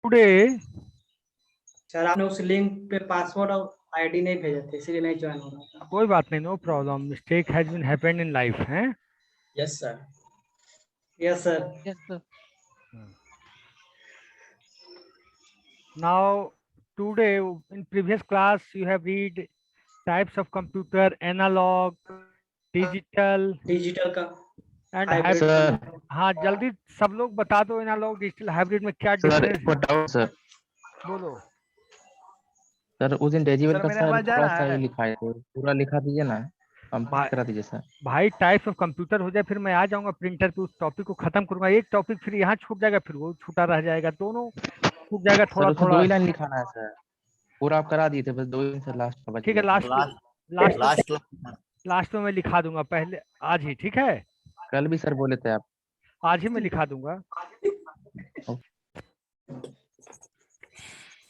today sir आपने उस link पे पासवर्ड और आईडी नहीं भेजे थे, इसलिए नहीं ज्वाइन हो रहा था। कोई बात नहीं, no problem, mistake has been happened in life है। Yes sir. Yes sir. Yes, sir. Now today in previous class you have read types of computer, analog, digital digital का and हाइब्रिड। hybrid। हाँ जल्दी सब लोग बता दो analogue digital hybrid में क्या सर डिफरेंस एक डाउट सर। बोलो। सर उस दिन डेजिबल का मेरा सर आवाज जा थोड़ा रहा सा है? ही लिखा है, तो पूरा लिखा दीजिए ना, भाई कंप्लीट करा दीजिए सर। भाई टाइप्स ऑफ कंप्यूटर हो जाए फिर मैं आ जाऊंगा प्रिंटर पे, उस टॉपिक को खत्म करूंगा। एक टॉपिक फिर यहाँ छूट जाएगा, फिर वो छूटा रह जाएगा, दोनों छूट जाएगा सर थोड़ा उसमें 2 थोड़ा। ही लाइन लिखाना है सर, पूरा आप करा दिए थे, बस 2 ही सर लास्ट का बच ठीक है, गया था। लास्ट में मैं लिखा दूंगा, पहले आज ही, ठीक है, कल भी सर बोले थे आप। आज ही मैं लिखा दूंगा।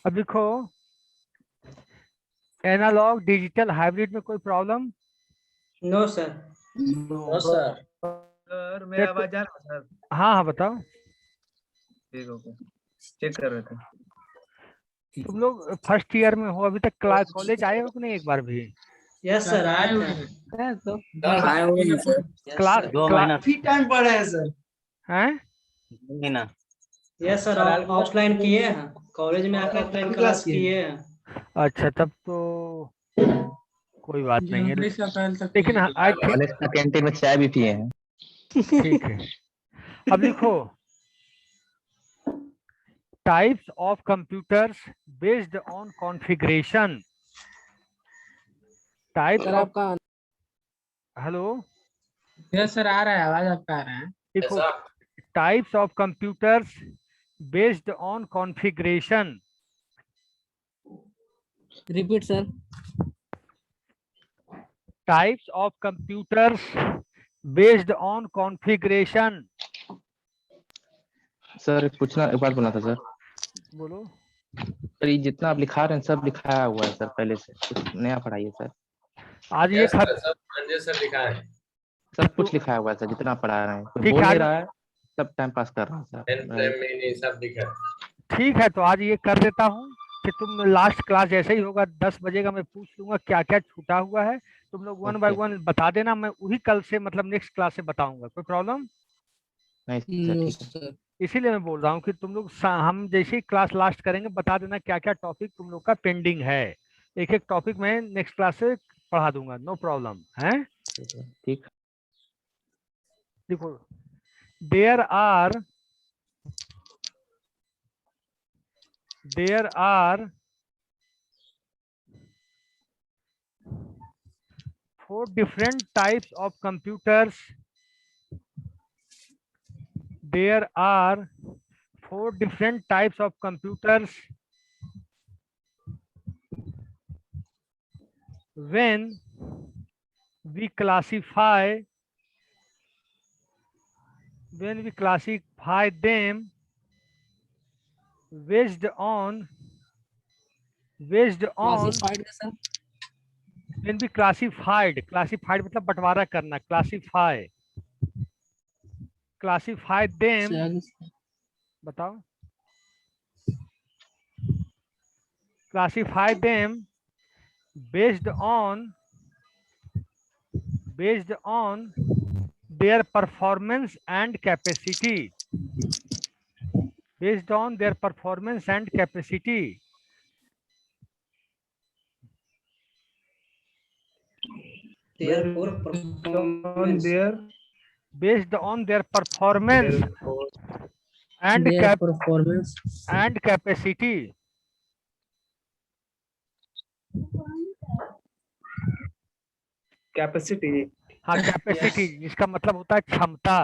अब देखो एनालॉग डिजिटल हाइब्रिड में कोई problem? No sir. No sir. Sir, मेरा आवाज जा रहा है सर? हाँ हाँ बताओ। ठीक, ओके, चेक कर रहे थे। तुम लोग फर्स्ट ईयर में हो, अभी तक क्लास कॉलेज आए हो कि नहीं एक बार भी? यस सर आए थे। आए हुए हैं सर। क्लास 2 महीना टाइम पढ़े हैं सर। हैं? महीना। यस सर, ऑफलाइन किए हैं, कॉलेज में आकर ऑफलाइन क्लास किए हैं। अच्छा तब तो कोई बात नहीं है, लेकिन आई थिंक कॉलेज का कैंटीन में चाय भी पिए हैं। ठीक है। अब देखो types of computers based on configuration. Types sir of, आपका हेलो यस सर आ रहा है, आवाज आपका आ रहा है। देखो types of computers based on configuration. Repeat sir. Types of computers based on configuration. Sir एक बात बोलना था सर। बोलो। सर ये जितना आप लिखा रहे हैं सब लिखाया हुआ है सर पहले से, कुछ नया पढ़ाइए सर। आज ये खत सर लिखा है, सब कुछ लिखाया हुआ है सर, जितना आप पढ़ा रहे हैं, कुछ ठीक बोल है, नहीं आज रहा है, सब टाइम पास कर रहा है सर। सब लिखा है। ठीक है तो आज ये कर देता हूँ कि तुम लास्ट क्लास जैसे ही होगा 10 बजे का मैं पूछ लूंगा क्या क्या छूटा हुआ है, तुम लोग वन बाय वन बता देना, मैं वही कल से मतलब नेक्स्ट क्लास से बताऊंगा, कोई प्रॉब्लम नहीं सर, ठीक है। इसीलिए मैं बोल रहा हूँ कि तुम लोग हम जैसे ही क्लास लास्ट करेंगे बता देना क्या क्या टॉपिक तुम लोग का पेंडिंग है, एक एक टॉपिक मैं नेक्स्ट क्लास से पढ़ा दूंगा, नो प्रॉब्लम है। ठीक। देखो there are 4 different types of computers. There are 4 different types of computers when we classify them based on classified का सर। when we classified मतलब बंटवारा करना, classify them, बताओ, classify them based on their performance and capacity, based on their performance and capacity. Based on their performance and capacity. Capacity. हाँ capacity, इसका मतलब होता है क्षमता।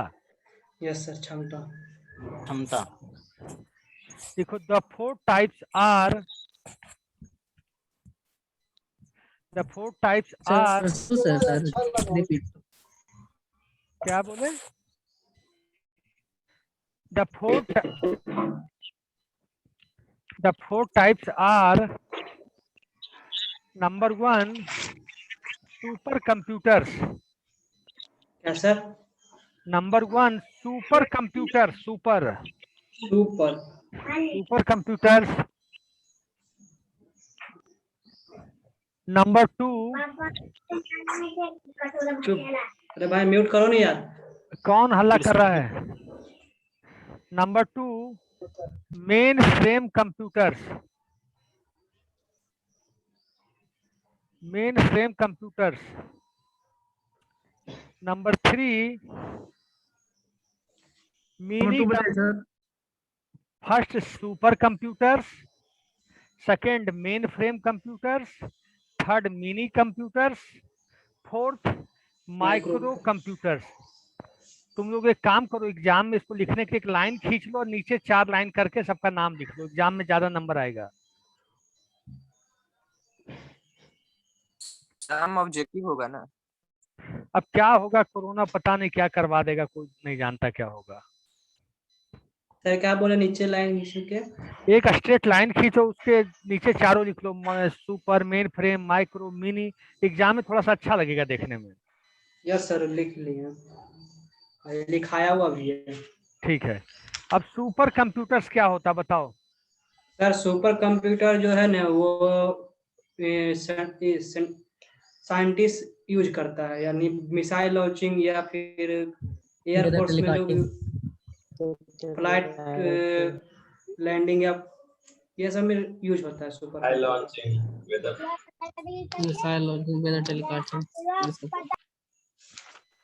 यस सर, क्षमता। देखो the four types are sir repeat. क्या बोले? The four types are number 1 supercomputers. क्या sir? Number 1 supercomputer, super super computers. Number 2, चुप, अरे भाई म्यूट करो नहीं यार। कौन हल्ला कर रहा है? Number 2, main frame computers. Main frame computers. Number 3, mini. First super computers, second main frame computers, third mini computers, fourth micro computers. तुम लोग एक काम करो, एग्जाम में इसको लिखने की एक लाइन खींच लो और नीचे 4 लाइन करके सबका नाम लिख लो, एग्जाम में ज्यादा नंबर आएगा। नाम ऑब्जेक्टिव होगा ना? अब क्या होगा, कोरोना पता नहीं क्या करवा देगा, कोई नहीं जानता क्या होगा। सर क्या बोले, नीचे लाइन के? एक स्ट्रेट लाइन खींचो, उसके नीचे चारों लिख लो, super, mainframe, micro, mini. Exam में थोड़ा सा अच्छा लगेगा देखने में। यस सर, लिख लिया, लिखाया हुआ भी है। ठीक है, अब सुपर कंप्यूटर्स क्या होता बताओ। सर सुपर कंप्यूटर जो है ना वो साइंटिस्ट यूज करता है, यानी मिसाइल लॉन्चिंग या फिर एयरफोर्स में लोग फ्लाइट लैंडिंग या ये सब में यूज होता है super High launching with a missile launching, weather telecasting.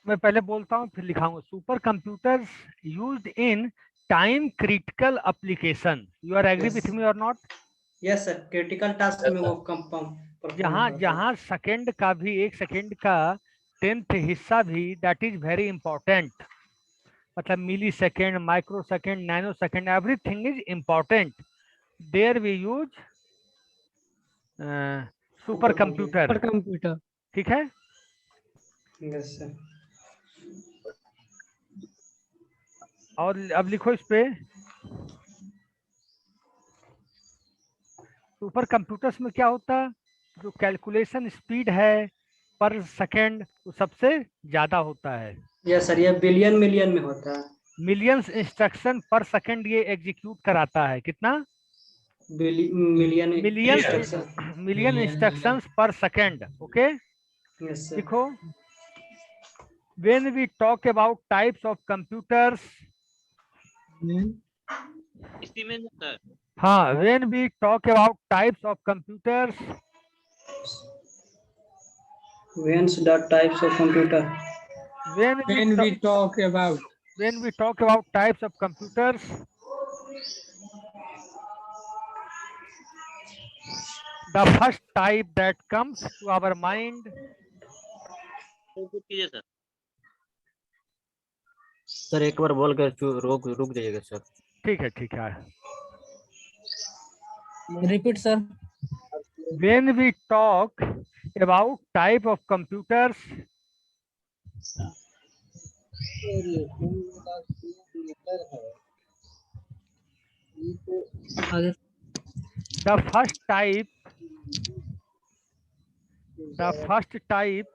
मैं पहले बोलता हूँ फिर लिखाऊंगा। Supercomputers used in time critical application. You are agree with me और not? Yes sir, critical task में वो जहाँ जहाँ सेकंड का भी, 1 सेकंड का 10th हिस्सा भी, दैट इज वेरी इंपॉर्टेंट। मतलब millisecond, microsecond, nanosecond, everything is important. There we use supercomputer. ठीक है, यस सर। और अब लिखो इस पे, सुपर कंप्यूटर्स में क्या होता है, जो कैलकुलेशन स्पीड है पर सेकेंड वो सबसे ज्यादा होता है। यस सर, ये बिलियन मिलियन में होता है। मिलियंस इंस्ट्रक्शन पर सेकेंड ये एग्जीक्यूट कराता है। कितना? मिलियन मिलियन इंस्ट्रक्शंस पर सेकेंड। Okay, yes sir. देखो, when we talk about types of computers, इसी में सर हाँ, when we talk about types of computers, When's the types of computer? when we talk about types of computers, the first type that comes to our mind, कीजिए sir. Sir एक बार बोल कर रुक जाइएगा sir. ठीक है। Repeat sir. When we talk about type of computers, the first type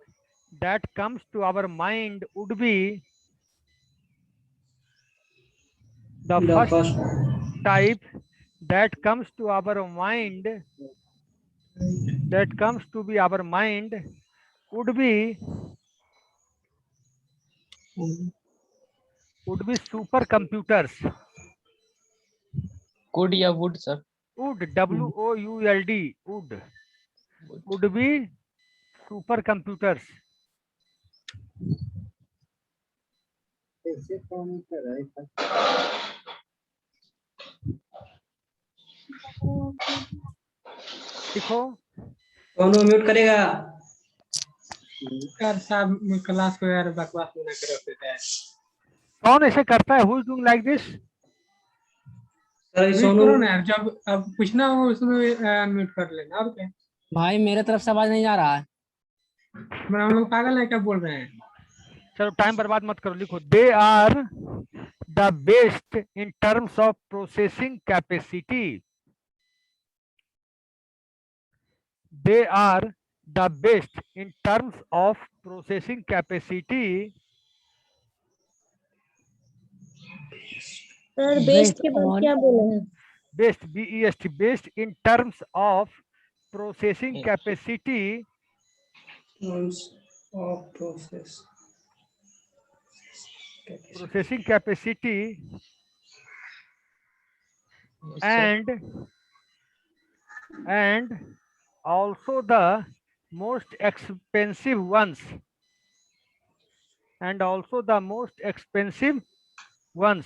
that comes to our mind would be the first type that comes to our mind would be supercomputers. Code या would sir? Would, WOULD, would be supercomputers. देखो, कौन mute करेगा? यार साहब class को यार बकवास ना करो। कौन ऐसे करता है? Who is doing like this? Sir Sonu यार, जब अब पूछना हो उसमें म्यूट कर लेना। और क्या भाई, मेरे तरफ से आवाज नहीं आ रहा है? हम लोग पागल है क्या बोल रहे हैं? चलो टाइम बर्बाद मत करो, लिखो, they are the best in terms of processing capacity. They are the best in terms of processing capacity. Sir best के बाद क्या बोले हैं? Best, BEST, best in terms of processing capacity, Terms of processing capacity Yes, sir. and also the most expensive ones, and also the most expensive ones.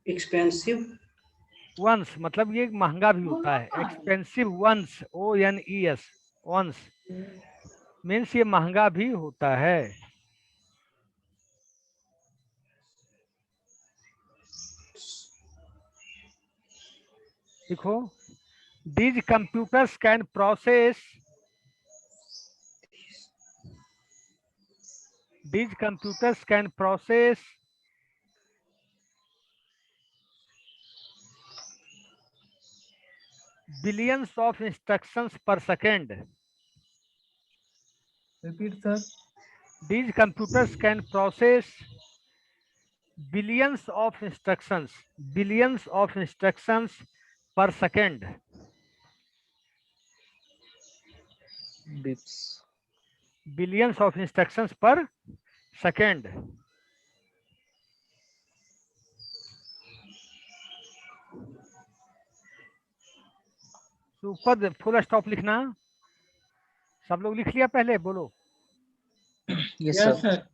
expensive ones मतलब ये महंगा भी होता है, expensive ones, ONES, ones means ये महंगा भी होता है। देखो, these computers can process billions of instructions per second. Repeat, sir. These computers can process billions of instructions per second. Bits. Billions of instructions per second. Super full stop लिखना। सब लोग लिख लिया पहले, बोलो। Yes, Yes, sir. sir.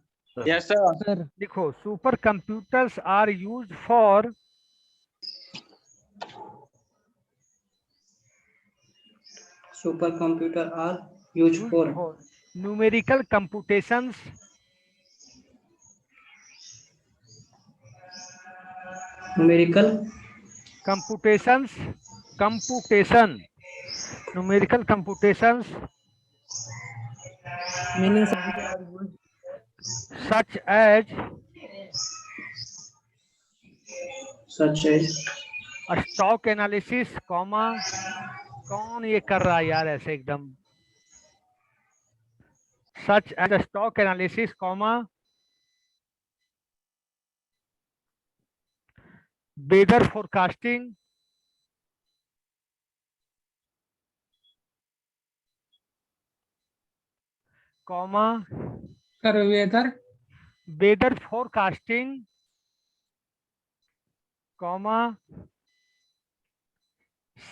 Yes, sir. Sir. लिखो, supercomputers are used for supercomputer are used for numerical computations, numerical computation, numerical computations Meaning, sir. such as stock analysis, comma, कौन ये कर रहा है यार ऐसे एकदम, such as stock analysis, comma, weather forecasting, comma, Sir, weather forecasting, comma,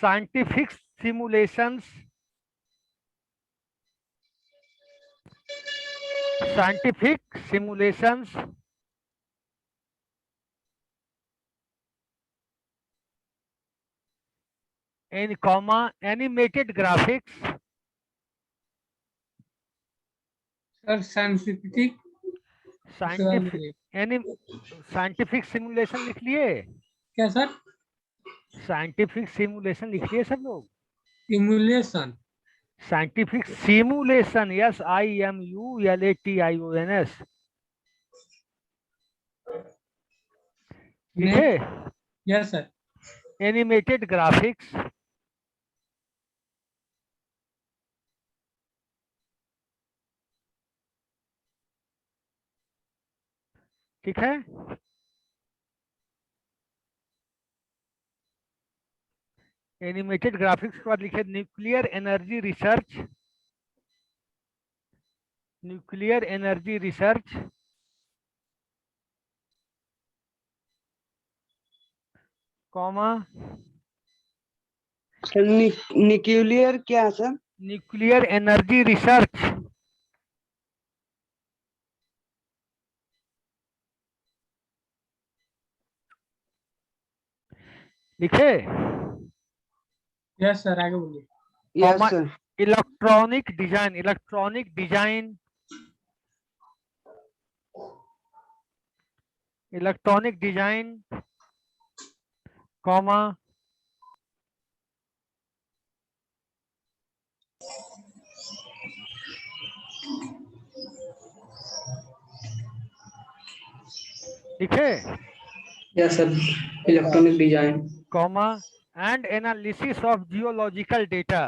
scientific simulations, in comma animated graphics, sir, scientific scientific simulation लिख लिए, क्या सर? साइंटिफिक सिमुलेशन लिख लिए सब लोग, Simulation. साइंटिफिक सिमुलेशन, SIMULATIONS, ठीक है। Yes, sir. एनिमेटेड ग्राफिक्स, ठीक है। एनिमेटेड ग्राफिक्स के बाद लिखे nuclear energy research, comma, nuclear क्या सर? न्यूक्लियर एनर्जी रिसर्च, लिखे। Yes, sir. आगे बोलिए. Yes sir. Electronic design, comma, ठीक है। yes sir electronic design comma, and analysis of geological data,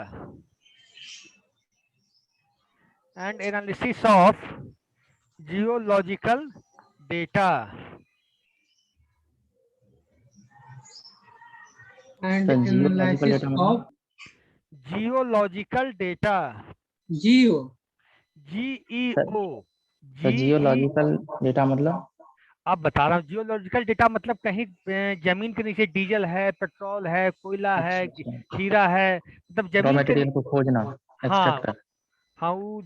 and sir geological analysis data मतलब of geological data, geo GEO, sir GE। Geological data मतलब अब बता रहा हूँ, जियोलॉजिकल डेटा मतलब कहीं जमीन के नीचे डीजल है, पेट्रोल है, कोयला है, अच्छा अच्छा हीरा है, मतलब रॉ जमीन के। मटेरियल को खोजना, हाँ एक्सट्रैक्ट कर। हाँ, वो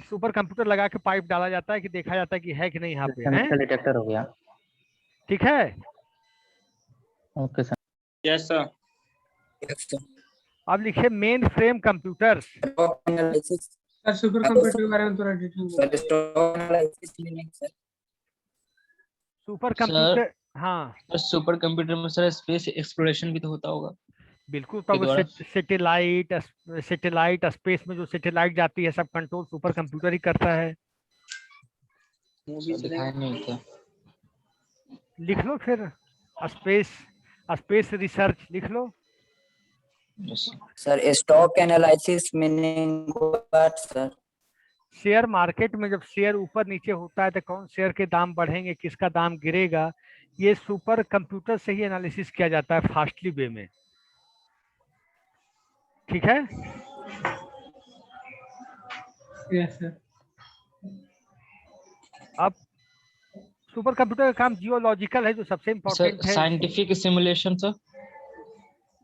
सुपर कंप्यूटर लगा के पाइप डाला जाता है कि देखा जाता है कि है कि नहीं यहाँ पे इसका है। मेटल डिटेक्टर हो गया। ठीक है। Okay sir. Yes sir. अब लिखिए mainframe computers. Sir super computer के बारे में थोड़ा डिटेल सुपर सर कंप्यूटर, हाँ सुपर कंप्यूटर में सर स्पेस एक्सप्लोरेशन भी तो होता होगा बिल्कुल। के तब द्वारा। सैटेलाइट स्पेस में जो सैटेलाइट जाती है, सब कंट्रोल सुपर कंप्यूटर ही करता है। सर दिखाया नहीं था। लिख लो फिर, स्पेस स्पेस रिसर्च लिख लो। Yes sir stock analysis meaning what sir? Share market में जब शेयर ऊपर नीचे होता है तो कौन शेयर के दाम बढ़ेंगे, किसका दाम गिरेगा, ये सुपर कंप्यूटर से ही एनालिसिस किया जाता है फास्टली वे में। ठीक है। Yes sir. अब सुपर कंप्यूटर का काम जियोलॉजिकल है, जो सबसे सर इम्पोर्टेंट है। Scientific simulation sir.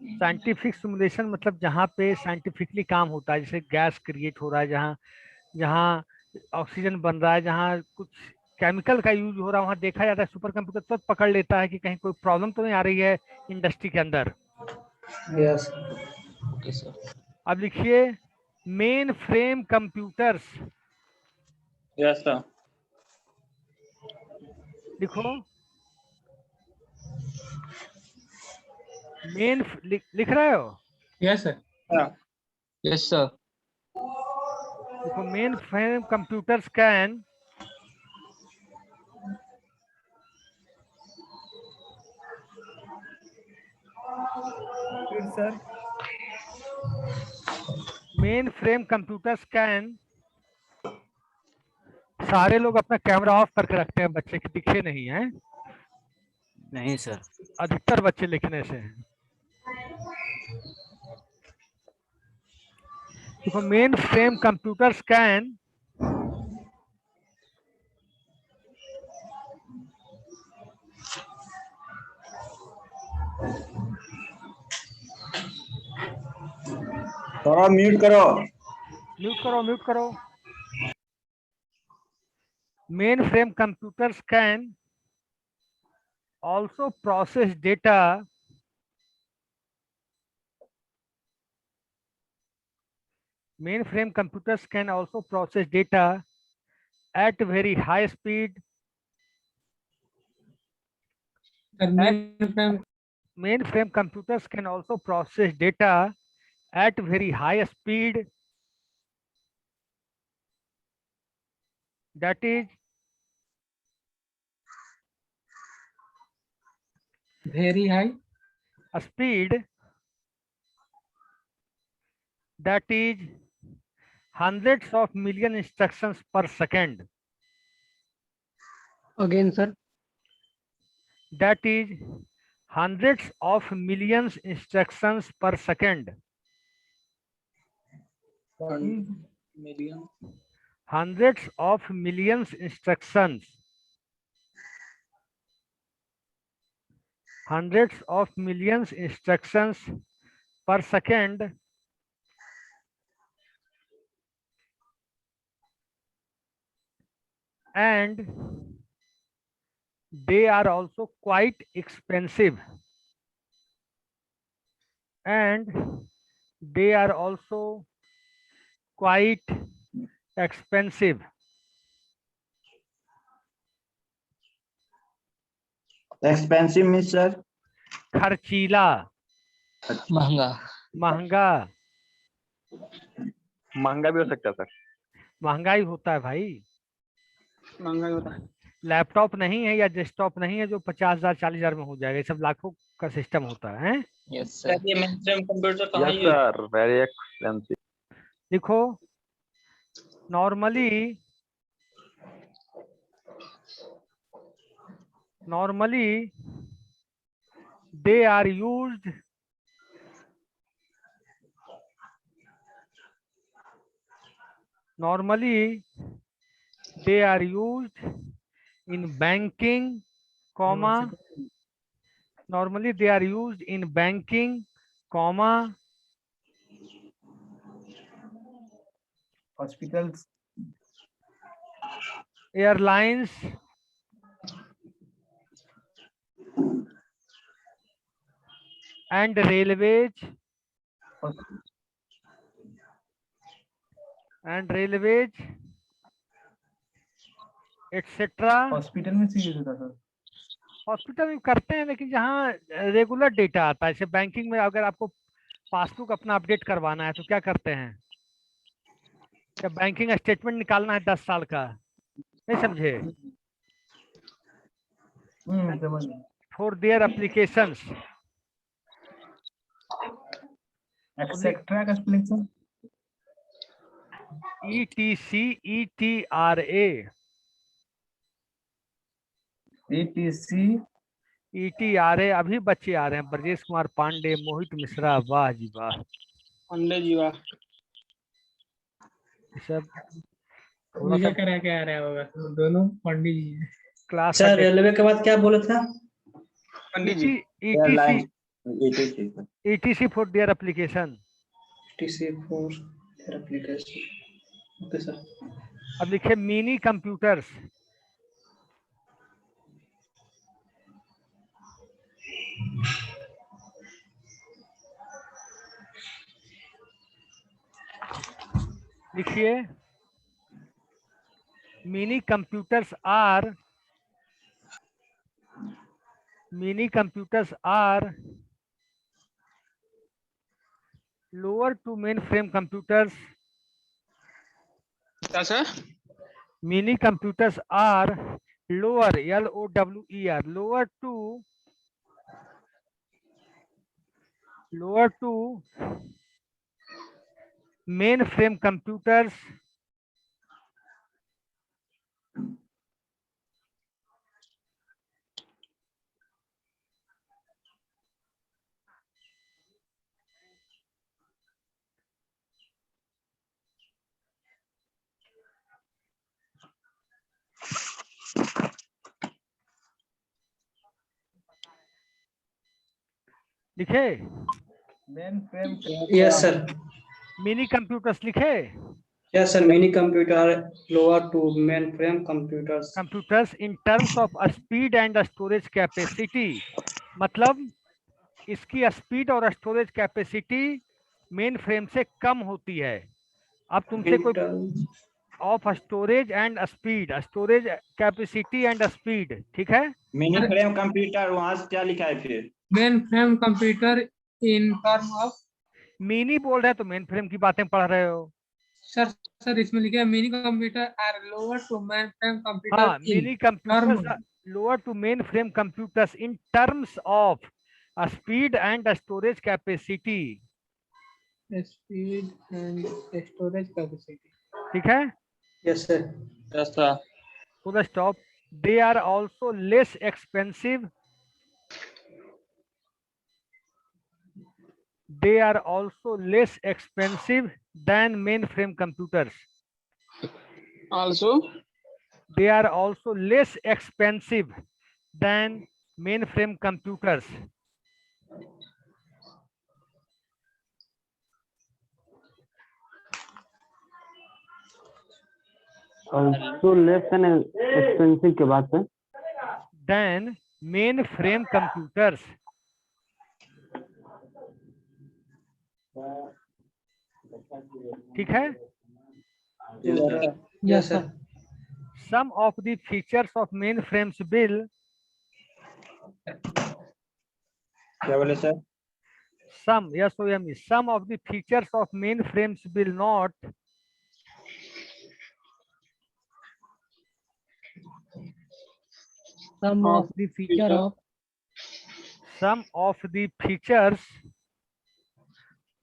Scientific simulation मतलब जहाँ पे साइंटिफिकली काम होता है, जैसे गैस क्रिएट हो रहा है, जहाँ जहाँ ऑक्सीजन बन रहा है, जहाँ कुछ केमिकल का यूज हो रहा है, वहाँ देखा जाता है। सुपर कंप्यूटर तुरंत पकड़ लेता है कि कहीं कोई प्रॉब्लम तो नहीं आ रही है इंडस्ट्री के अंदर। Yes okay sir. अब लिखिए mainframe computers. Yes sir. लिखो लिख रहे हो? Yes sir. Yes sir. देखो mainframe computers can sir. Mainframe computers can, सारे लोग अपना कैमरा ऑफ करके रखते हैं, बच्चे के दिखे नहीं है। नहीं सर। अधिकतर बच्चे लिखने से हैं। देखो मेन फ्रेम कंप्यूटर्स कैन थोड़ा म्यूट करो। म्यूट करो। Main frame computers can also process data mainframe computers can also process data at very high speed. Mainframe computers can also process data at very high speed, that is very high speed, that is hundreds of million instructions per second. again sir. That is hundreds of millions instructions per second. million. Hundreds of millions instructions. Hundreds of millions instructions per second. And they are also quite expensive. And they are also quite expensive. Expensive means sir खर्चीला, महंगा। महंगा। महंगा भी हो सकता है sir. महंगाई होता है भाई। महंगा ही होता है। लैपटॉप नहीं है या डेस्कटॉप नहीं है जो 50,000 40,000 में हो जाएगा। ये सब लाखों का सिस्टम होता है। Yes sir. ये मेनफ्रेम कंप्यूटर कहाँ यूज? Sir very expensive. देखो normally they are used Normally they are used in banking, comma. Normally they are used in banking, comma, Hospitals. airlines, and railways, etc. Hospital में use होता sir. Hospital में करते हैं, लेकिन जहाँ regular data आता है, जैसे बैंकिंग में अगर आपको पासबुक अपना अपडेट करवाना है तो क्या करते हैं, क्या बैंकिंग स्टेटमेंट निकालना है 10 साल का, नहीं समझे, फॉर देयर एप्लीकेशंस। एक्सेट्रा का स्पेलिंग सर? ETRA अभी बच्चे आ रहे हैं, ब्रजेश कुमार पांडे, मोहित मिश्रा, वाह जी वाह, पांडे जी वाह। सब पूजा करा के आ रहा होगा, दोनों पंडित जी हैं। क्लास सर रेलवे के बाद क्या बोले था? Pandit ji. ETC for their application. TC for their application. Okay sir. अब लिखे मिनी कंप्यूटर्स। लिखिए mini computers are lower to mainframe computers. क्या sir? Mini computers are lower, LOWER, lower to mainframe computers लिखे। Mainframe. Yes sir. Mini computers लिखे। Yes sir, mini computer lower to mainframe computers in terms of speed and storage capacity, मतलब इसकी speed और storage capacity main frame से कम होती है। अब तुमसे कोई of storage and speed, storage capacity and speed, ठीक है। मिनी फ्रेम कंप्यूटर वहां से क्या लिखा है फिर? Main frame computer in term of. Mini बोल रहे हैं तो मेन फ्रेम की बातें पढ़ रहे हो सर इसमें लिखा है mini computer are lower to mainframe computer. हाँ, mini computers lower to mainframe computers in terms of speed and storage capacity. Speed and storage capacity, ठीक है। Yes sir. Yes sir. Full stop. They are also less expensive. They are also less expensive than mainframe computers. Also, they are also less expensive than mainframe computers. also less than expensive के बाद से than mainframe computers. ठीक है। Yes sir. Some of the features of mainframes will, क्या बोले sir? some, yes, some of the features of mainframes will not some of the features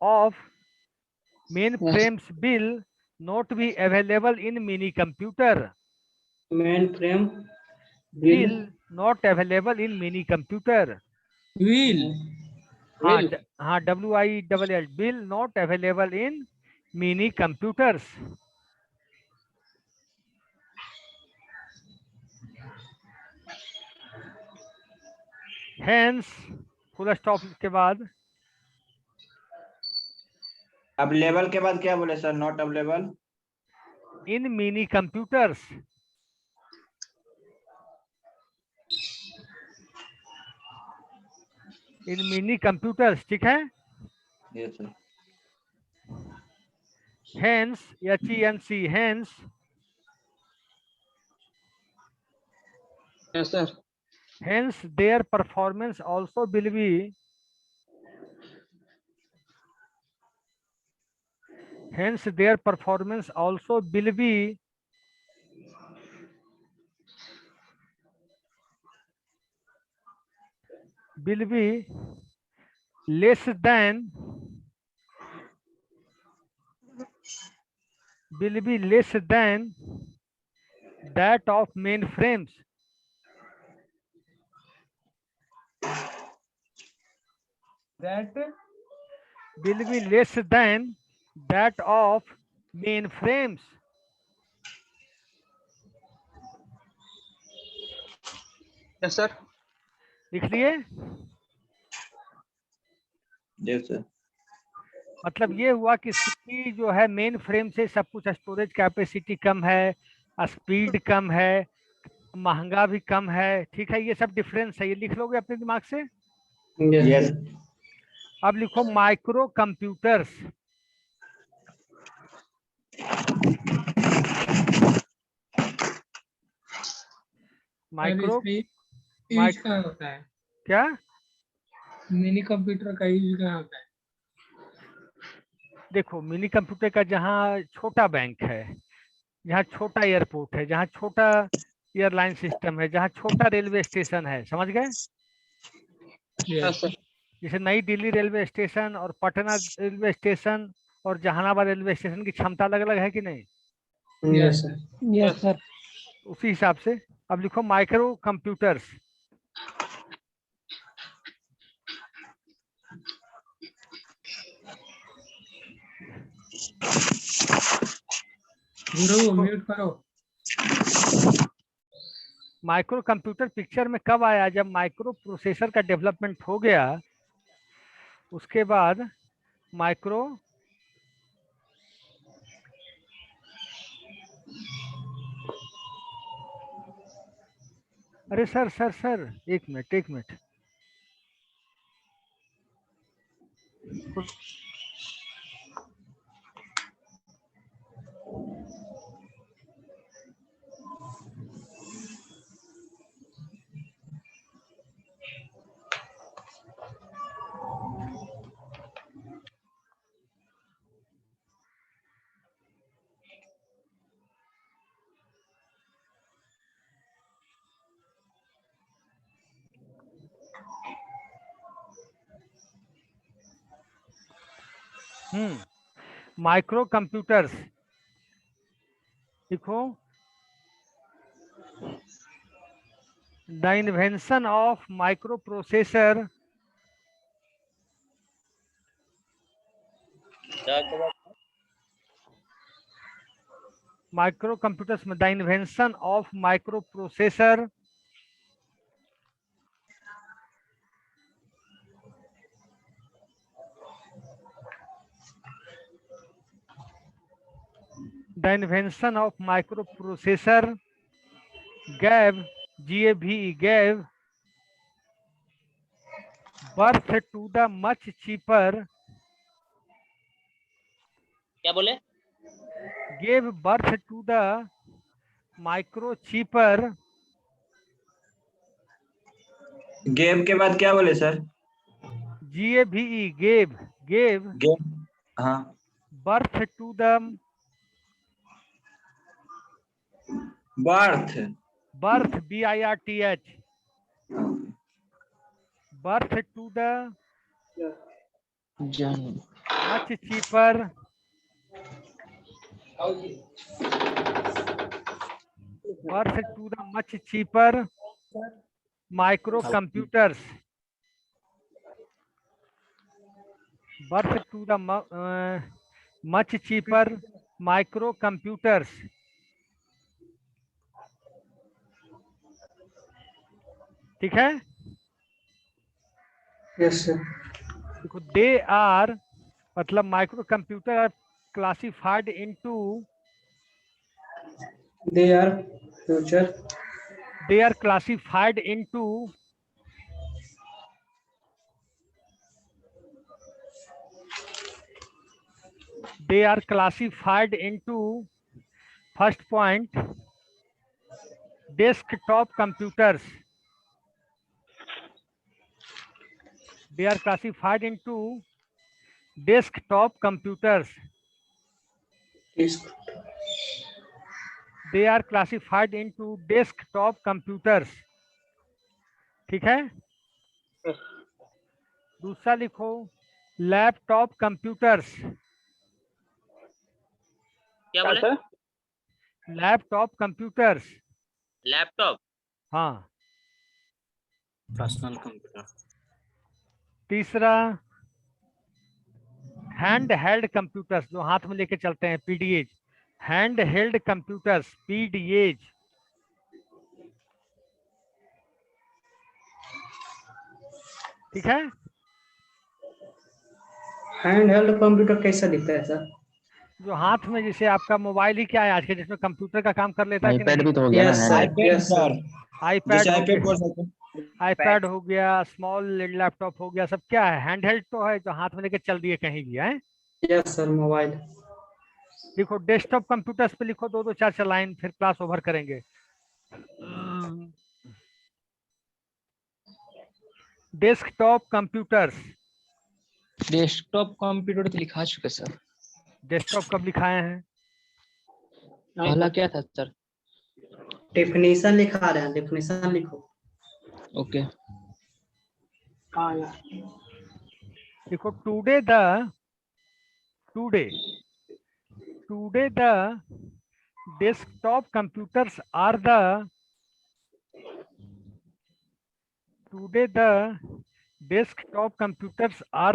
of mainframes will not be available in mini computer. Mainframe will not available in mini computer. will हाँ WILL will not available in mini computers. Hence full stop के बाद available के बाद क्या बोले sir? Not available. In mini computers, in mini computers, ठीक है। Yes sir. Hence HENC, hence yes sir. hence their performance also will be, hence their performance also will be less than, will be less than that of mainframes, that will be less than that of mainframes. Yes sir. लिख लिए। Yes sir. मतलब ये हुआ कि CP जो है main frame से सब कुछ स्टोरेज कैपेसिटी कम है, स्पीड कम है, महंगा भी कम है, ठीक है। ये सब डिफरेंस है, ये लिख लोगे अपने दिमाग से। यस। अब लिखो माइक्रो कंप्यूटर्स। माइक्रो यूज कहाँ होता है? क्या? मिनी कंप्यूटर का यूज कहाँ होता है? देखो मिनी कंप्यूटर का जहाँ छोटा बैंक है, जहाँ छोटा एयरपोर्ट है, जहाँ छोटा एयरलाइन सिस्टम है, जहाँ छोटा रेलवे स्टेशन है, समझ गए। Yes sir. जैसे नई दिल्ली रेलवे स्टेशन और पटना रेलवे स्टेशन और जहानाबाद रेलवे स्टेशन की क्षमता अलग अलग है कि नहीं। Yes sir. Yes sir. उसी हिसाब से अब लिखो माइक्रो कंप्यूटर्स। गुरु म्यूट करो। माइक्रो कंप्यूटर पिक्चर में कब आया? जब माइक्रो प्रोसेसर का डेवलपमेंट हो गया, उसके बाद माइक्रो अरे सर सर सर एक मिनट एक मिनट, माइक्रो कंप्यूटर्स लिखो। The invention of microprocessor microcomputers में the invention of microprocessor the invention of microprocessor gave gave birth to the much cheaper, क्या बोले? gave birth to the micro cheaper, game के बाद क्या बोले sir? gave game. हाँ। birth to the birth. birth birth birth to the much cheaper birth to the much cheaper microcomputers, birth to the much cheaper microcomputers, ठीक है। Yes, sir. देखो they are मतलब microcomputer are classified into They are future. they are classified into first point desktop computers. They are classified into desktop computers. Is They are classified into desktop computers. ठीक है। दूसरा लिखो laptop computers. क्या बोले? Laptop computers. Laptop. हाँ। Personal computer. तीसरा handheld computers, जो हाथ में लेके चलते हैं, PDAs. Handheld computers, PDAs. ठीक है। हैंड हेल्ड कंप्यूटर कैसा दिखता है सर? जो हाथ में, जैसे आपका मोबाइल ही क्या है आज के, जिसमें कंप्यूटर का काम कर लेता है कि आईपैड नहीं? भी तो हो गया ना, Yes, sir. Hand. Yes, sir. IPad हो आईपैड बोल गया, सकते हैं। आईपैड हो गया, स्मॉल लैपटॉप हो गया, सब क्या है? हैंड हेल्ड तो है, जो हाथ में लेके चल दिए कहीं भी है। Yes, sir. मोबाइल। लिखो डेस्कटॉप कंप्यूटर्स पे लिखो दो दो चार चार लाइन, फिर क्लास ओवर करेंगे। Desktop computers. डेस्कटॉप कंप्यूटर तो लिखा चुके सर। डेस्कटॉप कब लिखाए हैं? पहला क्या था सर? डेफिनेशन लिखा रहे हैं, डेफिनेशन लिखो। ओके। देखो today the desktop computers are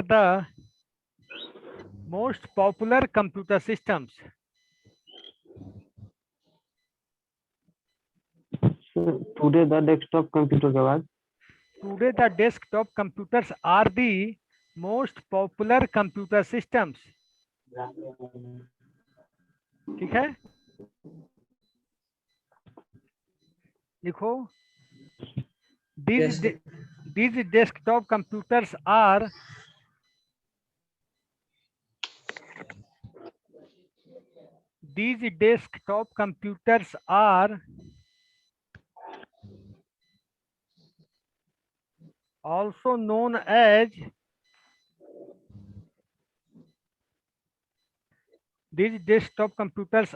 the most popular computer systems. Today the desktop computer के बाद Today the desktop computers are the most popular computer systems. ठीक है। लिखो Yes, sir. these desktop computers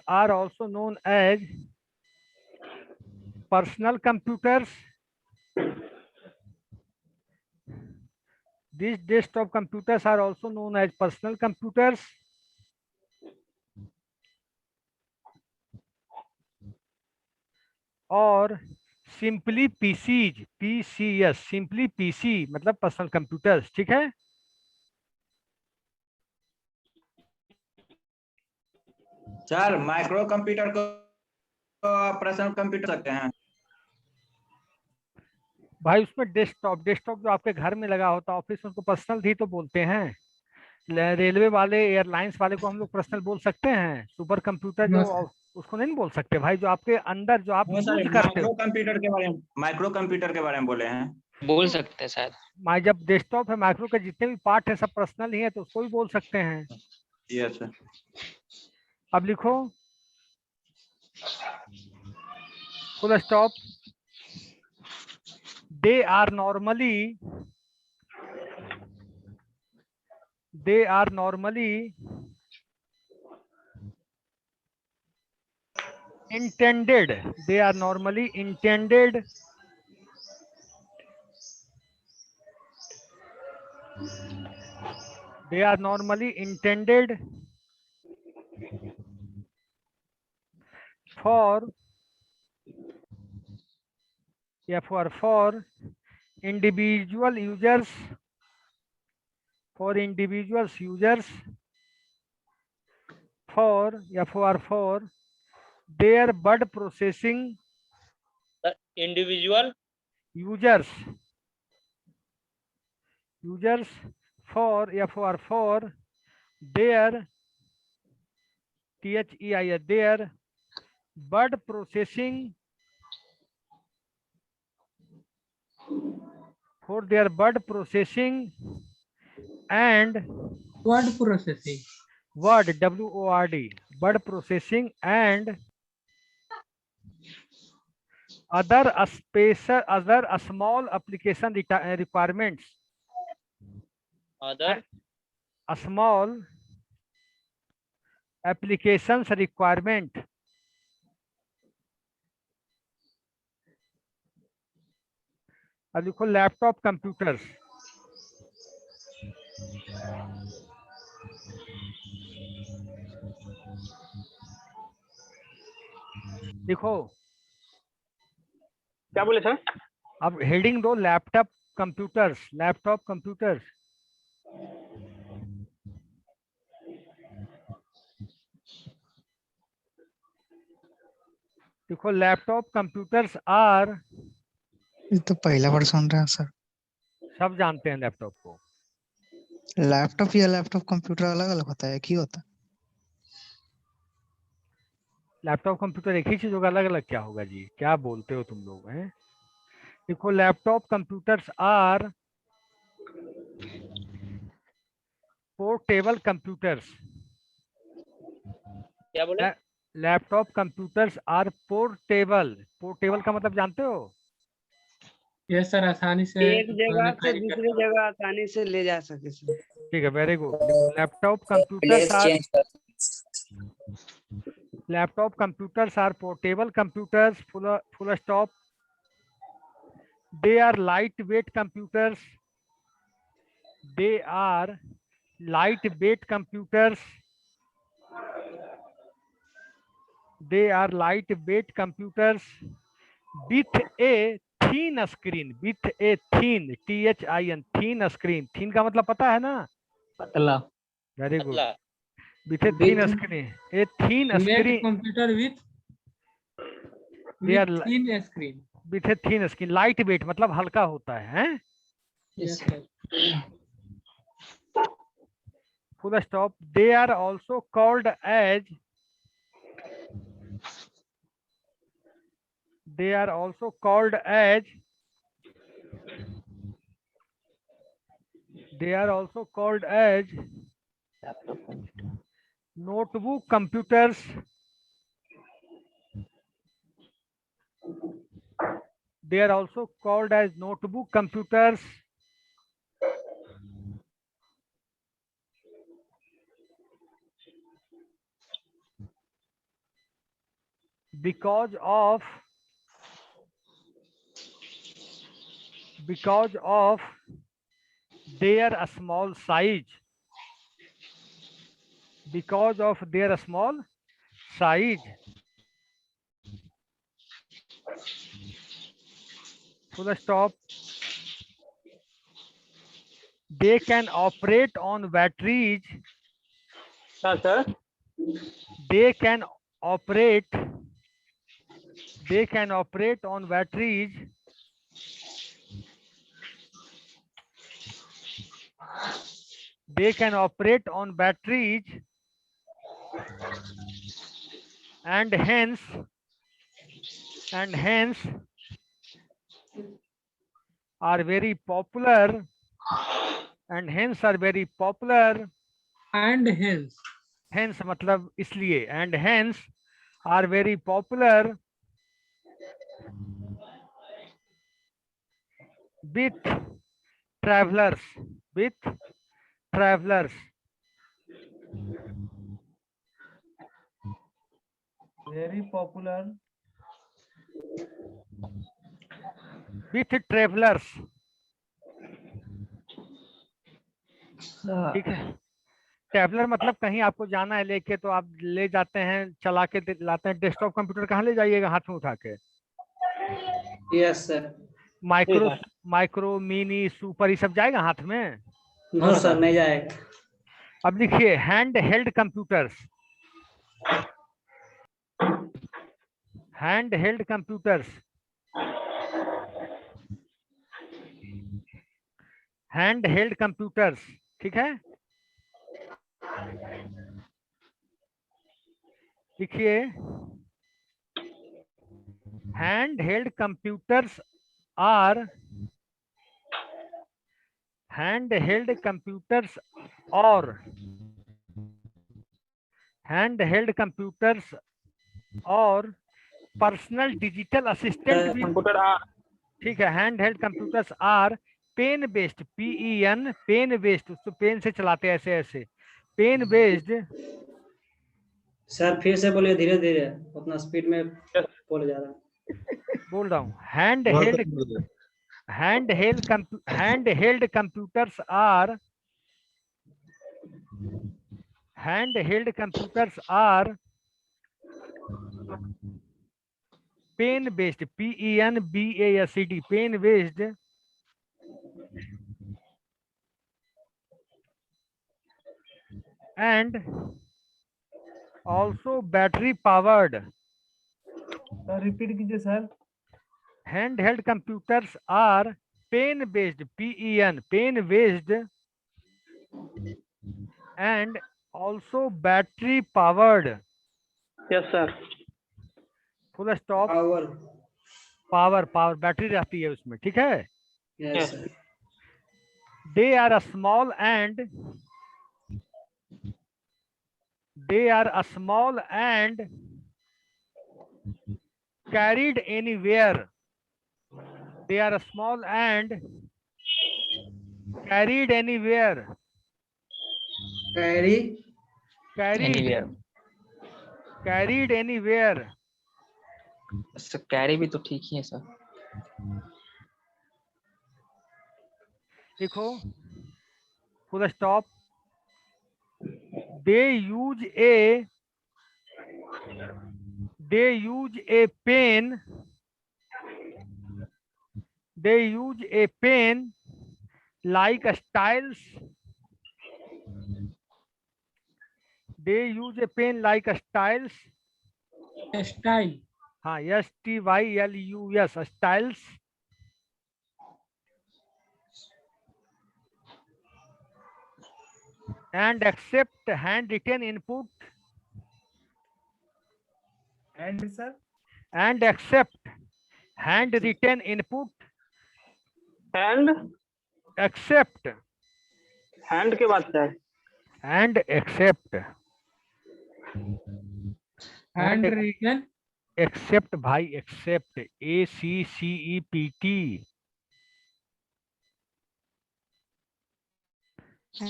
are also known as personal computers. These desktop computers are also known as personal computers. और simply PCs, PCS, simply PC मतलब personal computers. ठीक है। Sir microcomputer को personal computer सकते हैं। भाई उसमें desktop जो आपके घर में लगा होता है ऑफिस में, उसको पर्सनल ही तो बोलते हैं। रेलवे वाले, एयरलाइंस वाले को हम लोग पर्सनल बोल सकते हैं। सुपर कंप्यूटर जो उसको नहीं बोल सकते भाई, जो आपके अंदर जो आप यूज करते हो। माइक्रो कंप्यूटर के बारे में बोले हैं। बोल सकते हैं शायद। माई जब डेस्कटॉप है, माइक्रो के जितने भी पार्ट है सब पर्सनल ही है, तो उसको भी बोल सकते हैं। Yes sir. अब लिखो full stop. they are normally intended for individual users, for their word processing individual users, users for their THEIR their word processing for their word processing and word processing, word WORD word processing and other small application requirements. Other A small applications requirement. अब देखो laptop computers, देखो क्या बोले sir? अब heading दो laptop computers, laptop computers. देखो laptop computers are, ये तो पहला बार सुन रहे हैं सर। सब जानते हैं लैपटॉप को। लैपटॉप या लैपटॉप कंप्यूटर अलग अलग होता है, क्यों होता है? लैपटॉप कंप्यूटर एक ही चीज होगा, अलग अलग क्या होगा जी, क्या बोलते हो तुम लोग हैं? देखो laptop computers are portable computers. क्या बोले? Laptop computers are portable. Portable का मतलब जानते हो? यस सर, आसानी से एक जगह से carry कर दूसरी जगह आसानी से ले जा सके सर। ठीक है, very good. Laptop place change कर computers are portable computers, full stop. They are lightweight computers. They are lightweight computers. They are lightweight computers with a thin screen. With a thin, THIN, thin screen. Thin का मतलब पता है ना? पतला। Very good. पतला। With a thin screen. A thin screen. Computer with thin screen. With a thin screen. Lightweight मतलब हल्का होता है, हैं? Yes sir. Full stop. They are also called as notebook computers. They are also called as notebook computers. Because of their small size. Because of their small size. Full stop. They can operate on batteries. Sir They can operate on batteries. They can operate on batteries and hence are very popular. And hence मतलब इसलिए, and hence are very popular with travelers. Very popular with travelers. ठीक है, traveller मतलब कहीं आपको जाना है लेके, तो आप ले जाते हैं, चला के लाते हैं। डेस्कटॉप कंप्यूटर कहाँ ले जाइएगा हाथ में उठा के? Yes sir. Micro mini super ये सब जाएगा हाथ में? नो सर, नहीं जाएगा। अब देखिए handheld computers. Handheld computers, ठीक है। देखिए, handheld computers are handheld computers और हैंड हेल्ड कंप्यूटर्स और पर्सनल डिजिटल असिस्टेंट भी, ठीक है। Handheld computers are pen based, PEN, pen based, उसको पेन से चलाते हैं ऐसे ऐसे, पेन बेस्ड। सर फिर से बोलिए, धीरे धीरे, उतना स्पीड में बोले जा रहा है। बोल रहा हूँ, handheld computers are pen based, PEN BASD, pen based and also battery powered। Repeat कीजिए sir. Handheld computers are pen based, pen based and also battery powered। Yes sir. Full stop. Power battery रहती है उसमें, ठीक है। Yes sir. They are a small and carried anywhere। They are small and carried anywhere। Carried anywhere। Sir carry भी तो ठीक ही है sir. देखो, full stop. They use a pen like a styles। They use a pen like a styles। Style. हाँ, STYLUS, styles। and accept handwritten input। And sir. and accept handwritten input। Hand accept hand के बाद क्या है? and accept handwritten. accept भाई, accept, ACCEPT।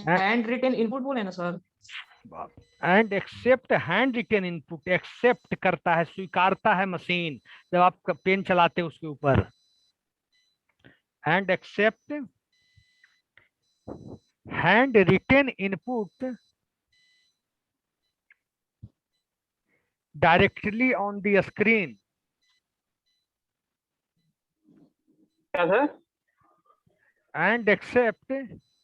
Handwritten input बोले ना sir. And accept handwritten input, accept करता है, स्वीकारता है मशीन जब आप पेन चलाते हैं उसके ऊपर। And accept handwritten input directly on the screen. क्या sir? And accept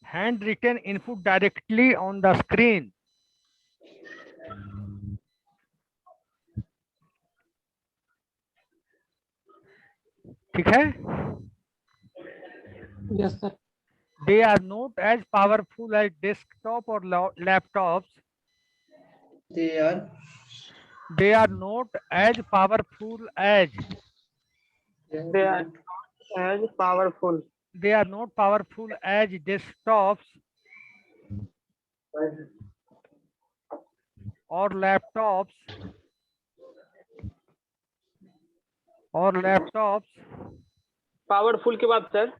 handwritten input directly on the screen. ठीक है। Yes sir. They are not as powerful as desktop or laptops। They are not as powerful as They are as powerful desktops or laptops powerful के बाद sir?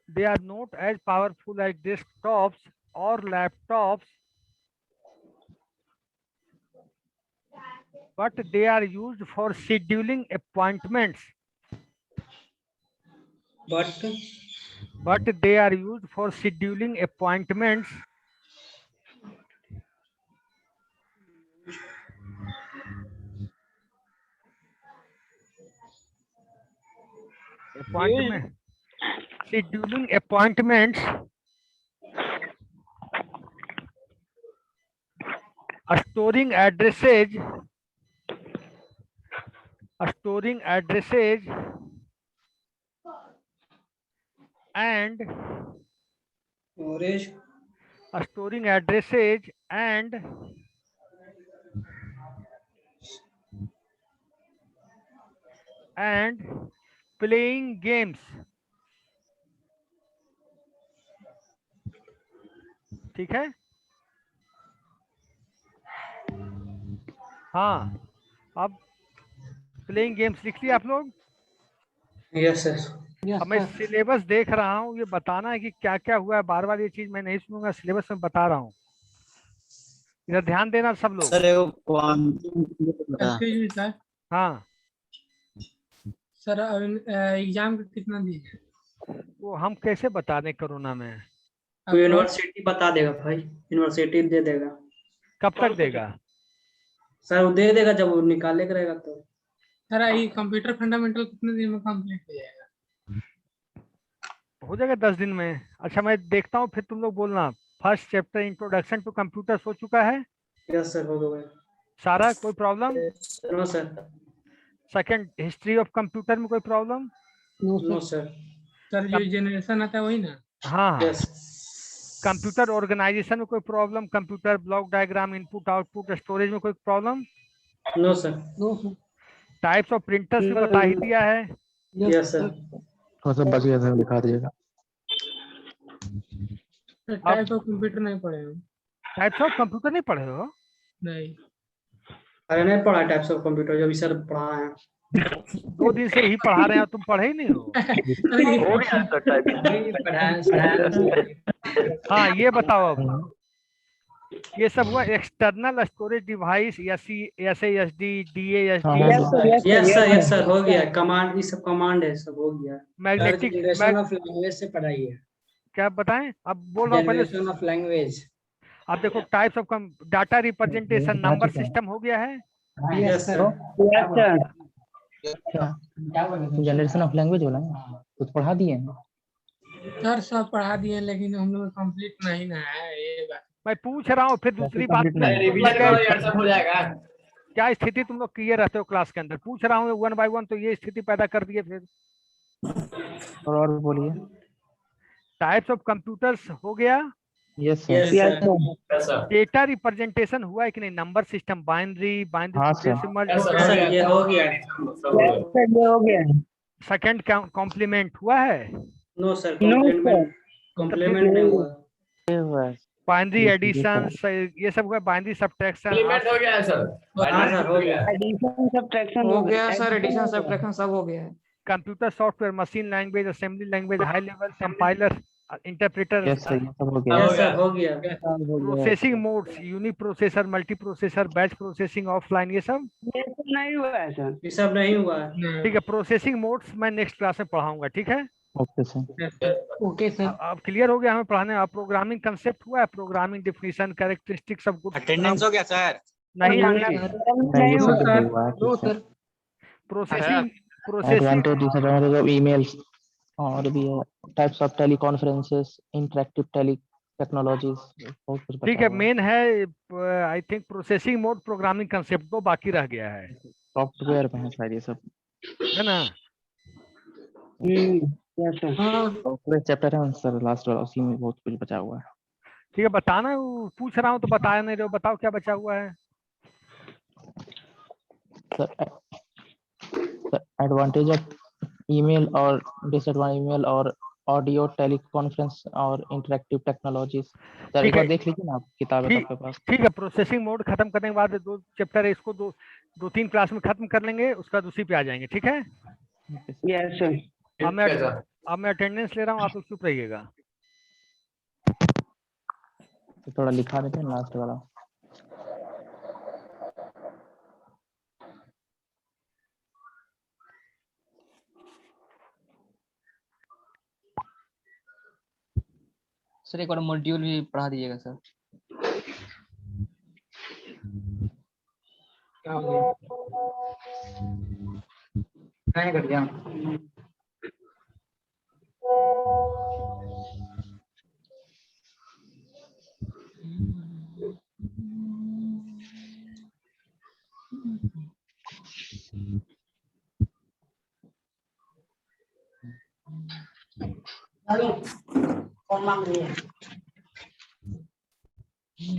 They are not as powerful as desktops or laptops, but they are used for scheduling appointments। But they are used for scheduling appointments। Scheduling appointments, storing addresses and storage storing addresses and playing games. ठीक है। हाँ, अब playing games लिख लिया आप लोग। Yes sir. अब मैं सिलेबस देख रहा हूँ, ये बताना है कि क्या क्या हुआ है। बार बार ये चीज मैं नहीं सुनूंगा, सिलेबस में बता रहा हूँ, इधर ध्यान देना सब लोग। Sir excuse me sir. हाँ सर एग्जाम कितना दिए? वो हम कैसे बता दें कोरोना में? तो यूनिवर्सिटी बता देगा भाई, यूनिवर्सिटी दे देगा। कब तक देगा? सर वो दे देगा जब वो निकाले करेगा तो। सर ये कंप्यूटर फंडामेंटल कितने दिन में कंप्लीट हो जाएगा? हो जाएगा 10 दिन में। अच्छा मैं देखता हूँ, फिर तुम लोग बोलना। First chapter introduction to computer हो चुका है यस सर, हो गया। सारा? कोई problem? No sir. Second history of computer में कोई प्रॉब्लम? No sir. सर जो जनरेशन आता है वही ना? हाँ हाँ। यस। कंप्यूटर ऑर्गेनाइजेशन में कोई problem? Computer block diagram, input output, storage में कोई problem? No sir. Types of printers भी बता ही दिया है। Yes sir. सब बच गया था, दिखा दीजिएगा। टाइप ऑफ कंप्यूटर नहीं पढ़े हो? टाइप्स ऑफ कंप्यूटर नहीं पढ़े हो? नहीं। अरे नहीं पढ़ा टाइप्स ऑफ कंप्यूटर, जो भी सर पढ़ा है। 2 दिन से यही पढ़ा रहे हैं, तुम पढ़े ही नहीं हो। हाँ ये बताओ अब, ये सब हुआ external storage device, SASD, DASD। Yes sir, हो गया। कमांड, ये सब कमांड है, सब हो गया। मैग्नेटिक ऑफ लैंग्वेज से पढ़ाई है। क्या बताएं? अब बोल रहा हूँ पहले। Of language. अब देखो types of data representation, number system हो गया है। Yes sir. Generation of language बोला ना, कुछ पढ़ा दिए हैं? सर सब पढ़ा दिए लेकिन हम लोग कंप्लीट नहीं ना है ये बात। मैं पूछ रहा हूँ, फिर दूसरी बात हो जाएगा। क्या स्थिति तुम लोग किए रहते हो क्लास के अंदर? पूछ रहा हूँ 1 by 1, तो ये स्थिति पैदा कर दिए फिर। और बोलिए। टाइप्स ऑफ कंप्यूटर्स हो गया। Yes sir. डेटा रिप्रेजेंटेशन हुआ है कि नहीं? नंबर सिस्टम, बाइनरी हाँ, सर। डेसिमल। सर ये हो गया। सेकंड कॉम्प्लीमेंट हुआ है? नो सर, कॉम्प्लीमेंट नहीं हुआ। बाइनरी एडिशन, ये सब हुआ। बाइनरी सब्ट्रैक्शन हो गया सर। हाँ सर, हो गया। हो गया सर, एडिशन सब्ट्रैक्शन सब हो गया है। Computer software, machine language, assembly language, high level compiler, interpreter. Yes sir, ये सब हो गया। यस सर, हो गया। Processing modes, uniprocessor, multiprocessor, batch processing, offline, ये सब नहीं हुआ है सर। ये सब नहीं हुआ है। ठीक है। प्रोसेसिंग मोड्स मैं नेक्स्ट क्लास में पढ़ाऊंगा, ठीक है? Okay sir. Okay sir. अब क्लियर हो गया हमें पढ़ाने? अब प्रोग्रामिंग कंसेप्ट हुआ है, प्रोग्रामिंग डेफिनेशन, कैरेक्टरिस्टिक्स सब कुछ। अटेंडेंस हो गया सर? नहीं नहीं सर। प्रोसेसिंग एडवांटेज ईमेल्स और भी है। Types of teleconferences, interactive tele technologies, बहुत कुछ ठीक है। मेन है I think processing mode, programming concept, दो बाकी रह गया है। सॉफ्टवेयर में है शायद ये सब, है ना? सॉफ्टवेयर चैप्टर है सर, लास्ट वाला, उसी में बहुत कुछ बचा हुआ है। ठीक है, बताना। पूछ रहा हूँ तो बताया नहीं रहे हो, बताओ क्या बचा हुआ है। सर एडवांटेज ऑफ ईमेल और डिसएडवांटेज ईमेल और ऑडियो टेलीकॉन्फ्रेंस और इंटरेक्टिव टेक्नोलॉजीज। सर एक बार देख लीजिए ना, आप किताब है आपके पास। ठीक है। प्रोसेसिंग मोड खत्म करने के बाद 2 चैप्टर है, इसको 2-3 क्लास में खत्म कर लेंगे, उसका दूसरी पे आ जाएंगे, ठीक है? Yes sir. अब मैं अटेंडेंस ले रहा हूँ, आप लोग चुप रहिएगा। तो थोड़ा लिखा देते हैं लास्ट वाला। सर एक और मॉड्यूल भी पढ़ा दीजिएगा सर। नहीं कर दिया। कौन मांग रही है? अरे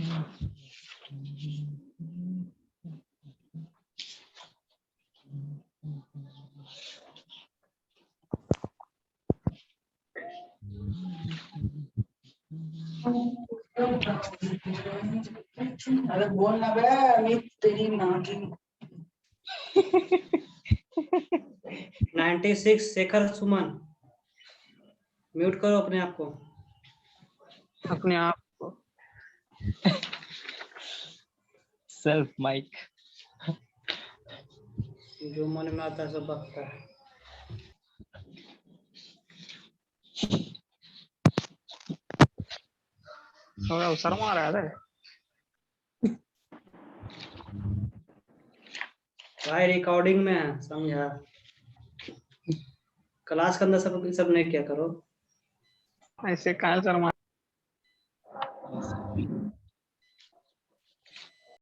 बोल ना बे, अमित तेरी माँ की। 96 शेखर सुमन, म्यूट करो अपने आप को। अपने आप को सेल्फ माइक। जो मन में आता है सब बकता है। शर्मा रहा है। भाई रिकॉर्डिंग में है, समझा? क्लास के अंदर सब नहीं किया करो। ऐसे कहाँ शर्मा